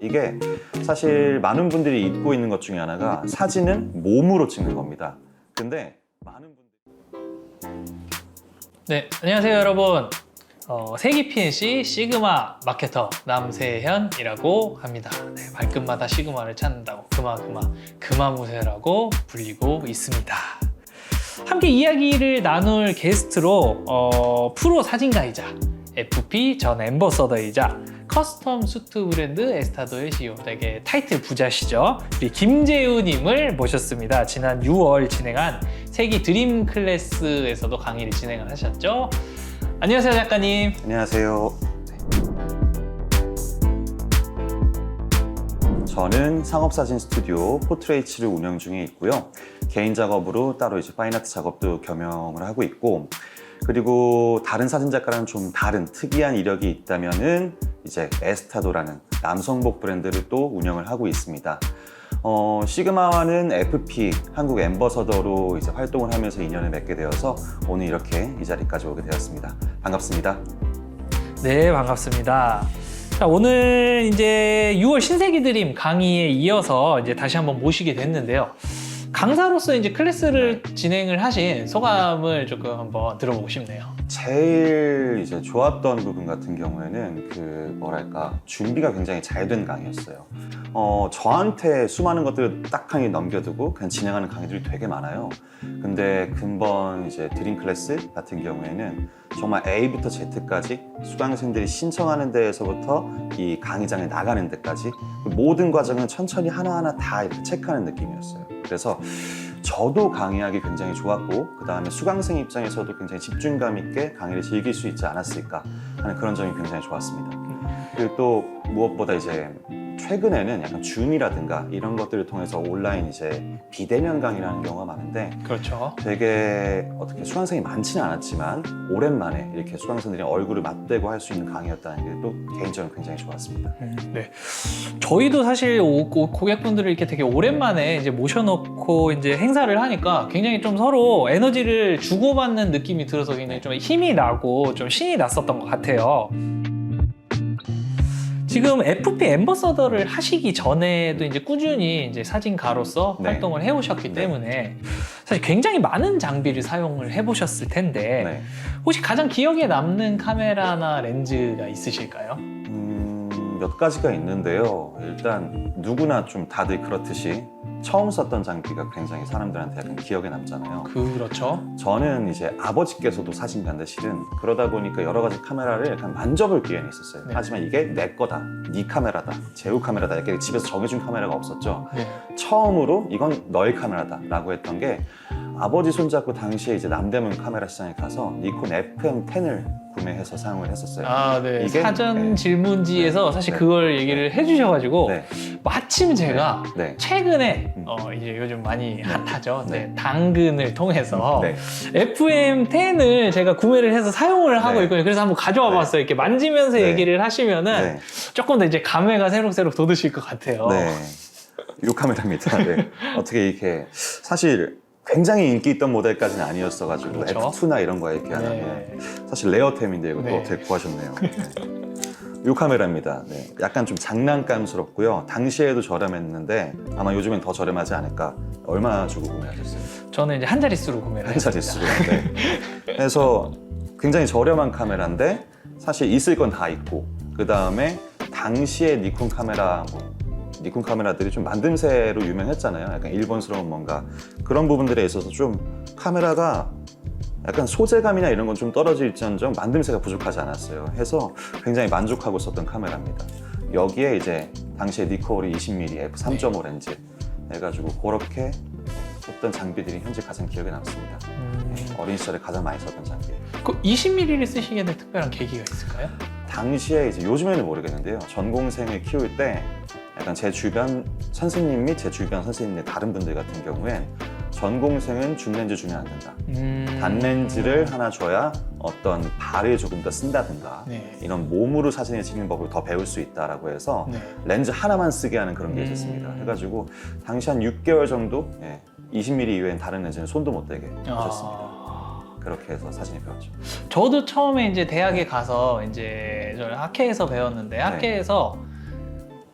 이게 사실 많은 분들이 잊고 있는 것 중에 하나가 사진은 몸으로 찍는 겁니다. 근데 많은 분들이 네, 안녕하세요 여러분. 세기 PNC 시그마 마케터 남세현이라고 합니다. 네, 발끝마다 시그마를 찾는다고 그마무새라고 불리고 있습니다. 함께 이야기를 나눌 게스트로 프로 사진가이자 FP 전 앰버서더이자 커스텀 수트 브랜드 에스타도의 CEO, 되게 타이틀 부자시죠. 우리 김재우님을 모셨습니다. 지난 6월 진행한 세기 드림 클래스에서도 강의를 진행을 하셨죠. 안녕하세요 작가님. 안녕하세요. 저는 상업사진 스튜디오 포트레이츠를 운영 중에 있고요. 개인 작업으로 따로 이제 파인아트 작업도 겸용을 하고 있고, 그리고 다른 사진 작가랑 좀 다른 특이한 이력이 있다면은 이제 에스타도라는 남성복 브랜드를 또 운영을 하고 있습니다. 시그마와는 FP 한국 앰버서더로 이제 활동을 하면서 인연을 맺게 되어서 오늘 이렇게 이 자리까지 오게 되었습니다. 반갑습니다. 네, 반갑습니다. 자, 오늘 이제 6월 신세기 드림 강의에 이어서 이제 다시 한번 모시게 됐는데요. 강사로서 이제 클래스를 진행을 하신 소감을 조금 한번 들어보고 싶네요. 제일 이제 좋았던 부분 같은 경우에는 준비가 굉장히 잘 된 강의였어요. 저한테 수많은 것들을 딱하니 넘겨두고 그냥 진행하는 강의들이 되게 많아요. 근데 근본 이제 드림 클래스 같은 경우에는 정말 A부터 Z까지 수강생들이 신청하는 데에서부터 이 강의장에 나가는 데까지 모든 과정은 천천히 하나하나 다 이렇게 체크하는 느낌이었어요. 그래서 저도 강의하기 굉장히 좋았고, 그 다음에 수강생 입장에서도 굉장히 집중감 있게 강의를 즐길 수 있지 않았을까 하는 그런 점이 굉장히 좋았습니다. 그리고 또 무엇보다 이제 최근에는 약간 줌이라든가 이런 것들을 통해서 온라인 이제 비대면 강의라는 경우가 많은데, 그렇죠. 되게 어떻게 수강생이 많지는 않았지만 오랜만에 이렇게 수강생들이 얼굴을 맞대고 할 수 있는 강의였다는 게 또 개인적으로 굉장히 좋았습니다. 네, 저희도 사실 고객분들을 이렇게 되게 오랜만에 이제 모셔놓고 이제 행사를 하니까 굉장히 좀 서로 에너지를 주고받는 느낌이 들어서 굉장히 좀 힘이 나고 좀 신이 났었던 것 같아요. 지금 FP 앰버서더를 하시기 전에도 이제 꾸준히 이제 사진가로서 네. 활동을 해오셨기 때문에 사실 굉장히 많은 장비를 사용을 해보셨을 텐데 네. 혹시 가장 기억에 남는 카메라나 렌즈가 있으실까요? 몇 가지가 있는데요. 일단 누구나 좀 다들 그렇듯이 처음 썼던 장비가 굉장히 사람들한테 약간 기억에 남잖아요. 그렇죠. 저는 이제 아버지께서도 사진가인데 실은 그러다 보니까 여러 가지 카메라를 약간 만져볼 기회는 있었어요. 네. 하지만 이게 내 거다, 네 카메라다, 제우 카메라다, 이렇게 집에서 정해준 카메라가 없었죠. 네. 처음으로 이건 너의 카메라다 라고 했던 게, 아버지 손잡고 당시에 이제 남대문 카메라 시장에 가서 니콘 FM10을 구매해서 사용을 했었어요. 아, 네. 이게, 사전 네. 질문지에서 네. 사실 네. 그걸 얘기를 해주셔가지고 네. 마침 제가 네. 최근에 이제 요즘 많이 핫하죠. 네. 네. 당근을 통해서 네. FM10을 제가 구매를 해서 사용을 하고 네. 있거든요. 그래서 한번 가져와 네. 봤어요. 이렇게 만지면서 네. 얘기를 하시면은 네. 조금 더 이제 감회가 새록새록 돋으실 것 같아요. 네. 요 카메라입니다. 네. 어떻게 이렇게 사실 굉장히 인기 있던 모델까지는 아니었어가지고 그렇죠. F2나 이런 거에 비하면 네. 사실 레어템인데 이것도 네. 어떻게 구하셨네요. 네. 요 카메라입니다. 네. 약간 좀 장난감스럽고요. 당시에도 저렴했는데 아마 요즘엔 더 저렴하지 않을까. 얼마 주고 구매하셨어요? 저는 이제 한 자릿수로 구매를 한 했습니다. 자릿수로. 네. 그래서 굉장히 저렴한 카메라인데 사실 있을 건 다 있고, 그 다음에 당시에 니콘 카메라 니콘 카메라들이 좀 만듦새로 유명했잖아요. 약간 일본스러운 뭔가 그런 부분들에 있어서 좀 카메라가 약간 소재감이나 이런 건 좀 떨어질지언정 만듦새가 부족하지 않았어요. 해서 굉장히 만족하고 썼던 카메라입니다. 여기에 이제 당시에 니코리 20mm f3.5 렌즈 해가지고 그렇게 썼던 장비들이 현재 가장 기억에 남습니다. 어린 시절에 가장 많이 썼던 장비. 그 20mm를 쓰시게 된 특별한 계기가 있을까요? 당시에 이제 요즘에는 모르겠는데요. 전공생을 키울 때 약간 제 주변 선생님 및 제 주변 선생님의 다른 분들 같은 경우엔 전공생은 줌렌즈 주면 안 된다. 단렌즈를 하나 줘야 어떤 발을 조금 더 쓴다든가 네. 이런 몸으로 사진을 찍는 법을 더 배울 수 있다라고 해서 네. 렌즈 하나만 쓰게 하는 그런 게 있었습니다. 해가지고 당시 한 6개월 정도 20mm 이외엔 다른 렌즈는 손도 못 대게 하셨습니다. 그렇게 해서 사진을 배웠죠. 저도 처음에 이제 대학에 가서 이제 저는 학회에서 배웠는데 학회에서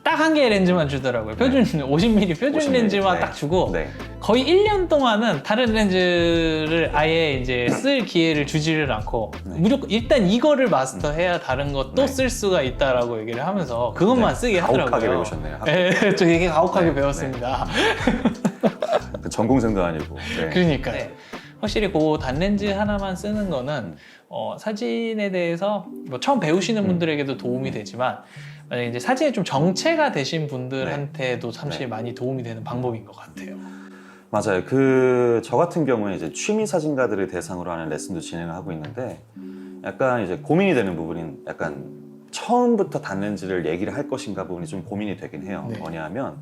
딱 한 개의 렌즈만 주더라고요. 표준 50mm 표준 50mm, 렌즈만 네. 딱 주고 네. 거의 1년 동안은 다른 렌즈를 아예 이제 쓸 기회를 주지를 않고 네. 무조건 일단 이거를 마스터해야 다른 것도 네. 쓸 수가 있다라고 얘기를 하면서 그것만 네. 쓰게 가혹하게 하더라고요. 배우셨네요. 네, 저 되게 가혹하게 네, 배웠습니다. 그 전공생도 아니고. 네. 그러니까요. 네. 확실히 그 단렌즈 하나만 쓰는 거는 사진에 대해서 뭐 처음 배우시는 분들에게도 도움이 되지만 만약에 이제 사진에 좀 정체가 되신 분들한테도 사실 네. 많이 도움이 되는 방법인 것 같아요. 맞아요. 저 같은 경우에 이제 취미 사진가들을 대상으로 하는 레슨도 진행을 하고 있는데 약간 이제 고민이 되는 부분인 약간 처음부터 단렌즈를 얘기를 할 것인가 부분이 좀 고민이 되긴 해요. 네. 뭐냐면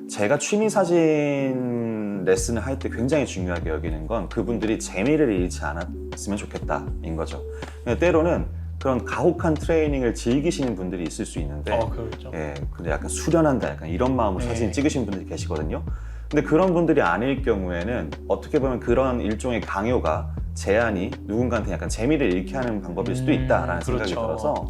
제가 취미 사진 레슨을 할 때 굉장히 중요하게 여기는 건 그분들이 재미를 잃지 않았으면 좋겠다인 거죠. 때로는 그런 가혹한 트레이닝을 즐기시는 분들이 있을 수 있는데 그렇죠. 예, 근데 약간 수련한다 약간 이런 마음으로 네. 사진 찍으신 분들이 계시거든요. 근데 그런 분들이 아닐 경우에는 어떻게 보면 그런 일종의 강요가 제한이 누군가한테 약간 재미를 잃게 하는 방법일 수도 있다라는 생각이 그렇죠. 들어서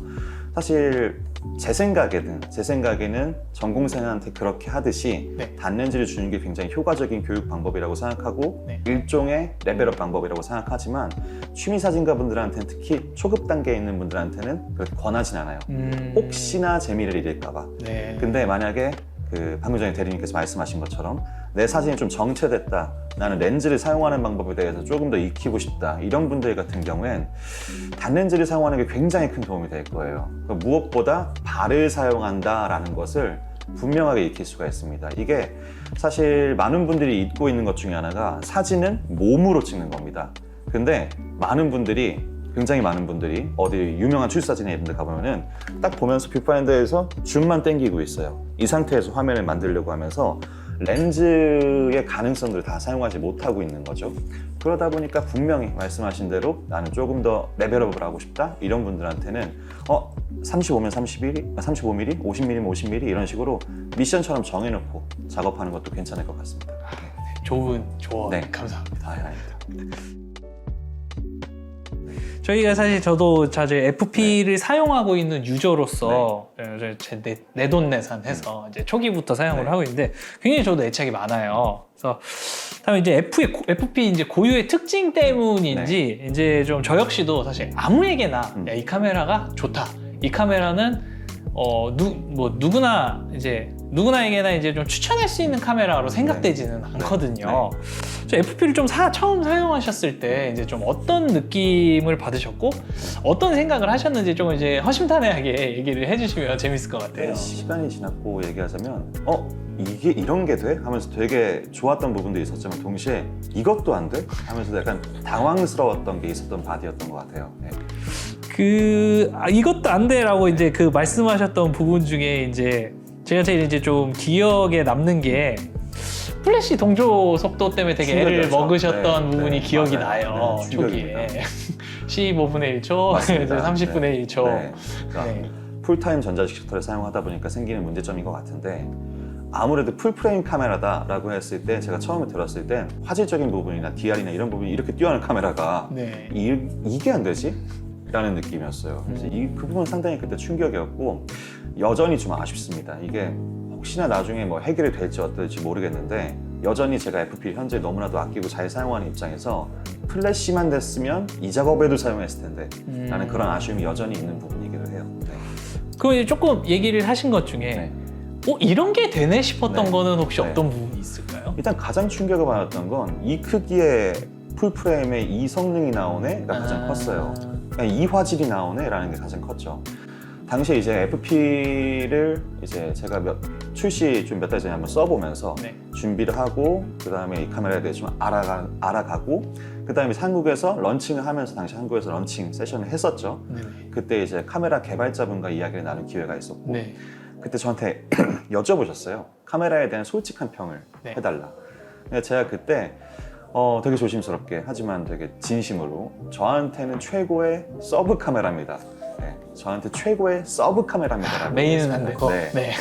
사실 제 생각에는 전공생한테 그렇게 하듯이 네. 단렌즈를 주는 게 굉장히 효과적인 교육 방법이라고 생각하고 네. 일종의 레벨업 방법이라고 생각하지만 취미 사진가분들한테는 특히 초급 단계에 있는 분들한테는 그렇게 권하진 않아요. 혹시나 재미를 잃을까 봐. 네. 근데 만약에 방금 전에 대리님께서 말씀하신 것처럼 내 사진이 좀 정체됐다, 나는 렌즈를 사용하는 방법에 대해서 조금 더 익히고 싶다, 이런 분들 같은 경우엔 단렌즈를 사용하는 게 굉장히 큰 도움이 될 거예요. 무엇보다 발을 사용한다라는 것을 분명하게 익힐 수가 있습니다. 이게 사실 많은 분들이 잊고 있는 것 중에 하나가 사진은 몸으로 찍는 겁니다. 근데 굉장히 많은 분들이 어디 유명한 출사진에 이런 데 가보면은 딱 보면서 뷰파인더에서 줌만 당기고 있어요. 이 상태에서 화면을 만들려고 하면서 렌즈의 가능성들을 다 사용하지 못하고 있는 거죠. 그러다 보니까 분명히 말씀하신 대로 나는 조금 더 레벨업을 하고 싶다, 이런 분들한테는 35면 31, 35mm, 50mm, 50mm 이런 식으로 미션처럼 정해놓고 작업하는 것도 괜찮을 것 같습니다. 좋은 조언 네. 감사합니다. 아닙니다. 저희가 사실 저도 자주 FP를 사용하고 있는 유저로서 제 내돈내산해서 이제 초기부터 사용을 네. 하고 있는데 굉장히 저도 애착이 많아요. 그래서 다음에 이제 FP 이제 고유의 특징 때문인지 이제 좀 저 역시도 사실 아무에게나 야, 이 카메라가 좋다. 이 카메라는 누구나에게나 이제 좀 추천할 수 있는 카메라로 생각되지는 않거든요. 저 FP를 좀 처음 사용하셨을 때 이제 좀 어떤 느낌을 받으셨고 어떤 생각을 하셨는지 좀 이제 허심탄회하게 얘기를 해주시면 재밌을 것 같아요. 시간이 지났고 얘기하자면 이게 이런 게 돼? 하면서 되게 좋았던 부분도 있었지만 동시에 이것도 안 돼? 하면서 약간 당황스러웠던 게 있었던 바디였던 것 같아요. 네. 이것도 안 돼라고 이제 그 말씀하셨던 부분 중에 이제 제가 제일 이제 좀 기억에 남는 게 플래시 동조 속도 때문에 되게 애를 충격이었죠. 먹으셨던 네, 부분이 네, 기억이 맞아요. 나요. 네, 초기에 충격입니다. 15분의 1초, 맞습니다. 30분의 1초. 네. 그러니까 네. 풀타임 전자식 셔터를 사용하다 보니까 생기는 문제점인 것 같은데 아무래도 풀프레임 카메라다라고 했을 때 제가 처음에 들었을 땐 화질적인 부분이나 DR이나 이런 부분이 이렇게 뛰어난 카메라가 네. 이게 안 되지? 라는 느낌이었어요. 그래서 그 부분은 상당히 그때 충격이었고 여전히 좀 아쉽습니다. 이게 혹시나 나중에 뭐 해결이 될지 어떨지 모르겠는데 여전히 제가 FP 현재 너무나도 아끼고 잘 사용하는 입장에서 플래시만 됐으면 이 작업에도 사용했을 텐데 라는 그런 아쉬움이 여전히 있는 부분이기도 해요. 네. 그럼 이제 조금 얘기를 하신 것 중에 네. 이런 게 되네 싶었던 네. 거는 혹시 네. 어떤 부분이 있을까요? 일단 가장 충격을 받았던 건 이 크기의 풀프레임에 이 성능이 나오네가 가장 컸어요. 그냥 이 화질이 나오네라는 게 가장 컸죠. 당시에 이제 FP를 이제 제가 출시 좀 몇 달 전에 한번 써보면서 네. 준비를 하고 그 다음에 이 카메라에 대해 좀 알아가고 그 다음에 한국에서 런칭을 하면서 당시 한국에서 런칭 세션을 했었죠. 네. 그때 이제 카메라 개발자분과 이야기를 나눌 기회가 있었고 네. 그때 저한테 여쭤보셨어요. 카메라에 대한 솔직한 평을 네. 해달라. 제가 그때 되게 조심스럽게 하지만 되게 진심으로 저한테는 최고의 서브 카메라입니다. 네, 저한테 최고의 서브 카메라입니다. 메인은 안 되고. 네. 네.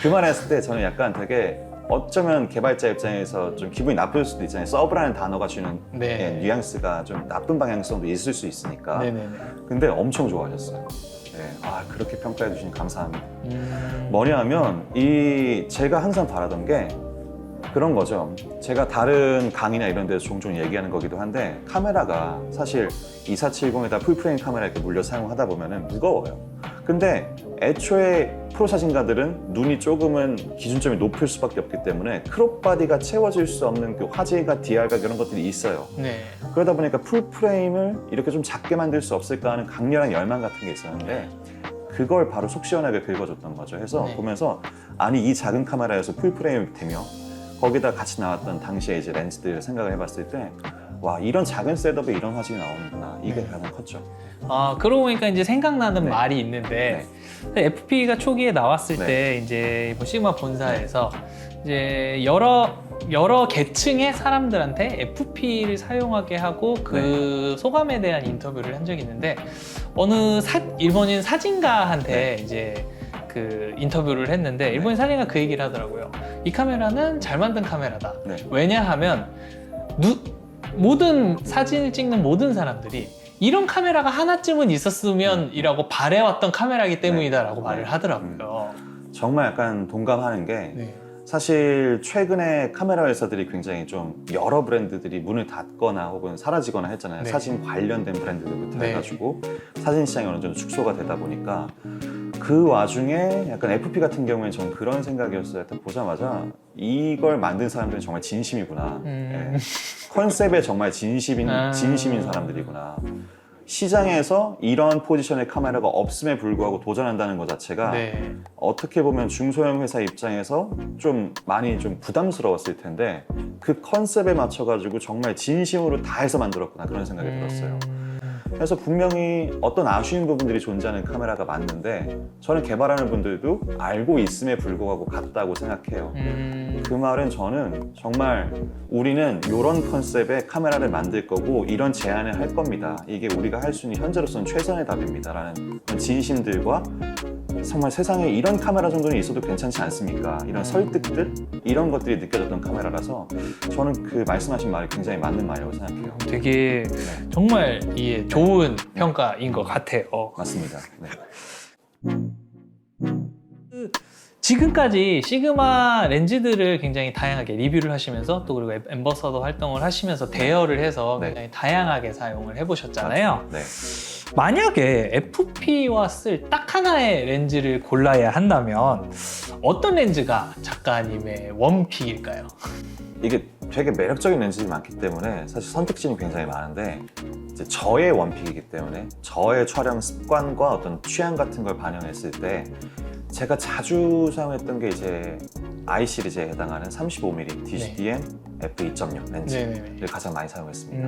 그 말 했을 때 저는 약간 되게 어쩌면 개발자 입장에서 좀 기분이 나쁠 수도 있잖아요. 서브라는 단어가 주는 네. 뉘앙스가 좀 나쁜 방향성도 있을 수 있으니까. 네네네. 근데 엄청 좋아하셨어요. 그렇게 평가해 주시니 감사합니다. 음. 뭐냐면 제가 항상 바라던 게 그런 거죠. 제가 다른 강의나 이런 데서 종종 얘기하는 거기도 한데 카메라가 사실 2470에다 풀프레임 카메라 이렇게 물려 사용하다 보면은 무거워요. 근데 애초에 프로 사진가들은 눈이 조금은 기준점이 높을 수밖에 없기 때문에 크롭 바디가 채워질 수 없는 그 화질과 DR과 그런 것들이 있어요. 네. 그러다 보니까 풀프레임을 이렇게 좀 작게 만들 수 없을까 하는 강렬한 열망 같은 게 있었는데 그걸 바로 속 시원하게 긁어줬던 거죠. 해서 네. 보면서 아니 이 작은 카메라에서 풀프레임이 되며 거기다 같이 나왔던 당시에 이제 렌즈들을 생각을 해봤을 때 와 이런 작은 셋업에 이런 화질이 나오는구나 이게 네. 가장 컸죠. 그러고 보니까 이제 생각나는 네. 말이 있는데 FP가 초기에 나왔을 네. 때 이제 뭐 시그마 본사에서 이제 여러 계층의 사람들한테 FP를 사용하게 하고 그 소감에 대한 인터뷰를 한 적이 있는데 어느 일본인 사진가한테 이제 그 인터뷰를 했는데 일본인 사진가 그 얘기를 하더라고요. 이 카메라는 잘 만든 카메라다. 네. 왜냐하면 모든 사진을 찍는 모든 사람들이 이런 카메라가 하나쯤은 있었으면 이라고 바래왔던 카메라이기 때문이다라고 말을 하더라고요. 정말 약간 동감하는 게 네. 사실 최근에 카메라 회사들이 굉장히 좀 여러 브랜드들이 문을 닫거나 혹은 사라지거나 했잖아요. 네. 사진 관련된 브랜드들부터 네. 해가지고 사진 시장이 어느 정도 축소가 되다 보니까 그 와중에 약간 FP 같은 경우에 전 그런 생각이었어요. 딱 보자마자 이걸 만든 사람들은 정말 진심이구나. 예. 컨셉에 정말 진심인 사람들이구나. 시장에서 이런 포지션의 카메라가 없음에 불구하고 도전한다는 것 자체가 네. 어떻게 보면 중소형 회사 입장에서 좀 많이 좀 부담스러웠을 텐데 그 컨셉에 맞춰가지고 정말 진심으로 다 해서 만들었구나 그런 생각이 들었어요. 그래서 분명히 어떤 아쉬운 부분들이 존재하는 카메라가 맞는데 저는 개발하는 분들도 알고 있음에 불구하고 같다고 생각해요. 그 말은 저는 정말 우리는 이런 컨셉의 카메라를 만들 거고 이런 제안을 할 겁니다. 이게 우리가 할 수 있는 현재로서는 최선의 답입니다. 라는 그런 진심들과 정말 세상에 이런 카메라 정도는 있어도 괜찮지 않습니까? 이런 설득들, 이런 것들이 느껴졌던 카메라라서 저는 그 말씀하신 말이 굉장히 맞는 말이라고 생각해요. 되게 네. 정말 좋은 평가인 것 같아요. 맞습니다. 네. 지금까지 시그마 렌즈들을 굉장히 다양하게 리뷰를 하시면서 또 그리고 앰버서더 활동을 하시면서 대여를 해서 네. 굉장히 다양하게 사용을 해보셨잖아요. 네. 만약에 FP와 쓸 딱 하나의 렌즈를 골라야 한다면 어떤 렌즈가 작가님의 원픽일까요? 이게 되게 매력적인 렌즈들이 많기 때문에 사실 선택지는 굉장히 많은데 이제 저의 원픽이기 때문에 저의 촬영 습관과 어떤 취향 같은 걸 반영했을 때 제가 자주 사용했던 게 이제 I 시리즈에 해당하는 35mm DCDM f2.0 렌즈를 가장 많이 사용했습니다.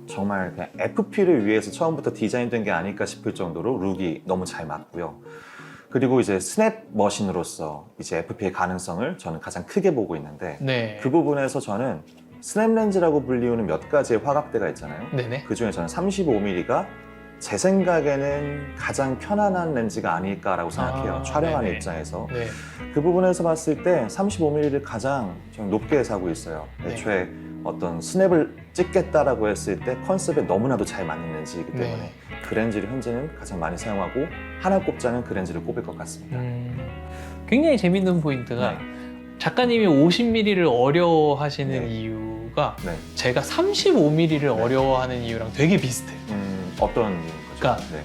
정말 그냥 FP를 위해서 처음부터 디자인된 게 아닐까 싶을 정도로 룩이 너무 잘 맞고요. 그리고 이제 스냅 머신으로서 이제 FP의 가능성을 저는 가장 크게 보고 있는데 네. 그 부분에서 저는 스냅 렌즈라고 불리우는 몇 가지의 화각대가 있잖아요. 네네. 그 중에 저는 35mm가 제 생각에는 가장 편안한 렌즈가 아닐까라고 생각해요. 촬영하는 네네. 입장에서. 네. 그 부분에서 봤을 때 35mm를 가장 저는 높게 해서 하고 있어요. 네. 애초에 어떤 스냅을 찍겠다라고 했을 때 컨셉에 너무나도 잘 맞는 렌즈이기 때문에 네. 그 렌즈를 현재는 가장 많이 사용하고 하나 꼽자면 그 렌즈를 꼽을 것 같습니다. 굉장히 재밌는 포인트가 네. 작가님이 50mm를 어려워하시는 네. 이유가 네. 제가 35mm를 네. 어려워하는 이유랑 되게 비슷해요. 어떤 이유인 거죠? 그러니까 네.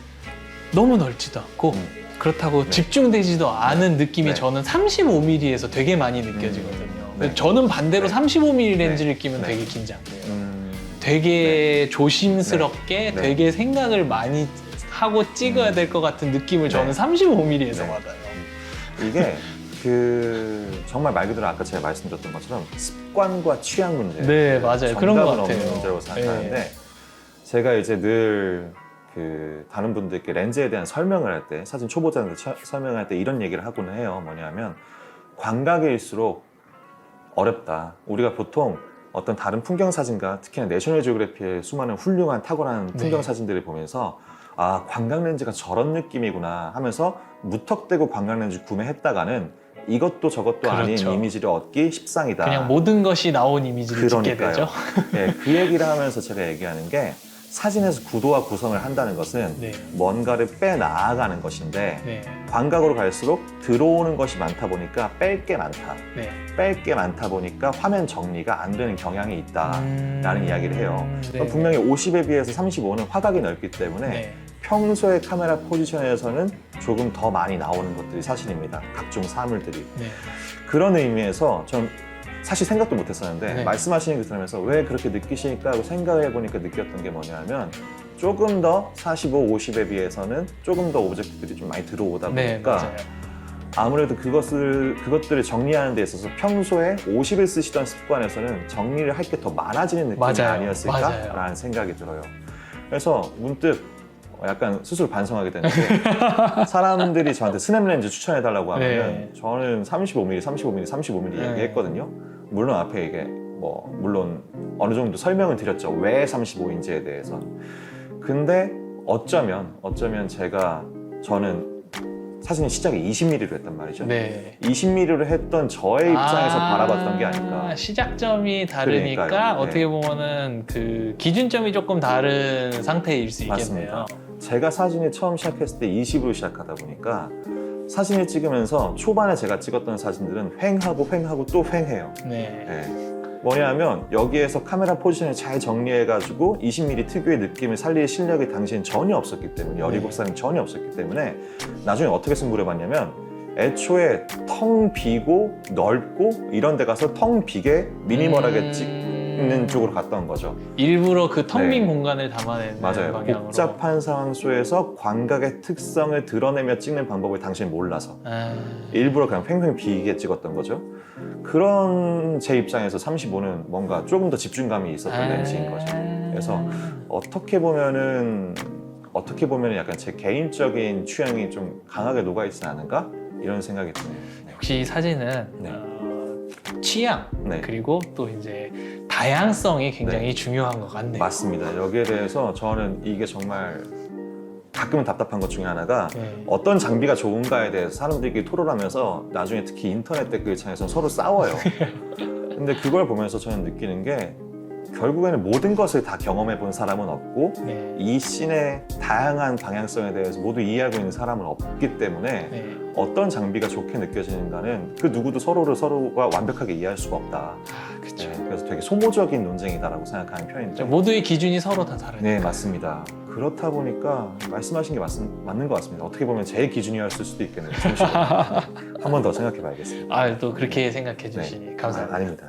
너무 넓지도 않고 그렇다고 네. 집중되지도 않은 느낌이 네. 저는 35mm에서 되게 많이 느껴지거든요. 네. 저는 반대로 네. 35mm 렌즈를 끼면 네. 되게 긴장돼요. 음, 되게 조심스럽게 네. 되게 생각을 많이 하고 찍어야 될 것 같은 느낌을 저는 네. 35mm에서 네. 받아요. 이게 정말 말 그대로 아까 제가 말씀드렸던 것처럼 습관과 취향 문제. 네, 맞아요. 그런 것 같아요. 없는 문제라고 생각하는데 네. 제가 이제 늘 다른 분들께 렌즈에 대한 설명을 할 때 사진 초보자한테 설명을 할 때 이런 얘기를 하고는 해요. 뭐냐면 광각일수록 어렵다. 우리가 보통 어떤 다른 풍경 사진가 특히나 내셔널 지오그래피의 수많은 훌륭한 탁월한 풍경 네. 사진들을 보면서 아 광각 렌즈가 저런 느낌이구나 하면서 무턱대고 광각 렌즈 구매했다가는 이것도 저것도 그렇죠. 아닌 이미지를 얻기 십상이다. 그냥 모든 것이 나온 이미지를 찍게 그러니까요. 되죠. 네, 그 얘기를 하면서 제가 얘기하는 게 사진에서 구도와 구성을 한다는 것은 네. 뭔가를 빼나가는 것인데 네. 광각으로 갈수록 들어오는 것이 많다 보니까 뺄 게 많다. 네. 뺄 게 많다 보니까 화면 정리가 안 되는 경향이 있다라는 이야기를 해요. 네. 분명히 50에 비해서 35는 화각이 넓기 때문에 네. 평소의 카메라 포지션에서는 조금 더 많이 나오는 것들이 사실입니다. 각종 사물들이. 네. 그런 의미에서 전 사실 생각도 못 했었는데 네. 말씀하시는 거 들으면서 왜 그렇게 느끼실까 하고 생각을 해보니까 느꼈던 게 뭐냐면 조금 더 45, 50에 비해서는 조금 더 오브젝트들이 좀 많이 들어오다 네, 보니까 맞아요. 아무래도 그것들을 정리하는 데 있어서 평소에 50을 쓰시던 습관에서는 정리를 할 게 더 많아지는 느낌이 맞아요. 아니었을까라는 맞아요. 생각이 들어요. 그래서 문득 약간 스스로 반성하게 되는 게 사람들이 저한테 스냅 렌즈 추천해달라고 하면 네. 저는 35mm, 35mm, 35mm 네. 얘기했거든요. 물론 앞에 이게 물론 어느 정도 설명을 드렸죠. 왜 35인치에 대해서. 근데 어쩌면 저는 사진이 시작이 20mm로 했단 말이죠. 네. 20mm로 했던 저의 입장에서 바라봤던 게 아닐까. 시작점이 다르니까 그러니까요. 네. 어떻게 보면은 그 기준점이 조금 다른 상태일 수 있겠네요. 맞습니다. 제가 사진이 처음 시작했을 때 20으로 시작하다 보니까 사진을 찍으면서 초반에 제가 찍었던 사진들은 횡하고 또 횡해요. 네. 네. 뭐냐면 여기에서 카메라 포지션을 잘 정리해가지고 20mm 특유의 느낌을 살릴 실력이 당시엔 전혀 없었기 때문에 17살은 전혀 없었기 때문에 나중에 어떻게 승부를 봤냐면 애초에 텅 비고 넓고 이런 데 가서 텅 비게 미니멀하게 찍는 쪽으로 갔던 거죠. 일부러 그 텅 빈 네. 공간을 담아내는 맞아요. 방향으로. 복잡한 상황 속에서 광각의 특성을 드러내며 찍는 방법을 당시엔 몰라서 일부러 그냥 팽팽 비게 찍었던 거죠. 그런 제 입장에서 35는 뭔가 조금 더 집중감이 있었던 렌즈인 거죠. 그래서 어떻게 보면은 약간 제 개인적인 취향이 좀 강하게 녹아있지 않은가? 이런 생각이 드네요. 네. 역시 사진은 네. 취향 네. 그리고 또 이제 다양성이 굉장히 네. 중요한 것 같네요. 맞습니다. 여기에 대해서 저는 이게 정말 가끔은 답답한 것 중에 하나가 네. 어떤 장비가 좋은가에 대해서 사람들끼리 토론하면서 나중에 특히 인터넷 댓글창에서 서로 싸워요. 근데 그걸 보면서 저는 느끼는 게 결국에는 모든 것을 다 경험해 본 사람은 없고 네. 이 씬의 다양한 방향성에 대해서 모두 이해하고 있는 사람은 없기 때문에 네. 어떤 장비가 좋게 느껴지는가는 그 누구도 서로가 완벽하게 이해할 수가 없다. 그렇죠. 네, 그래서 되게 소모적인 논쟁이다라고 생각하는 편인데 모두의 기준이 서로 다 다르니까. 네, 맞습니다. 그렇다 보니까 말씀하신 게 맞는 것 같습니다. 어떻게 보면 제 기준이었을 수도 있겠네요. 한 번 더 생각해 봐야겠습니다. 또 그렇게 생각해 주시니 감사합니다. 아닙니다.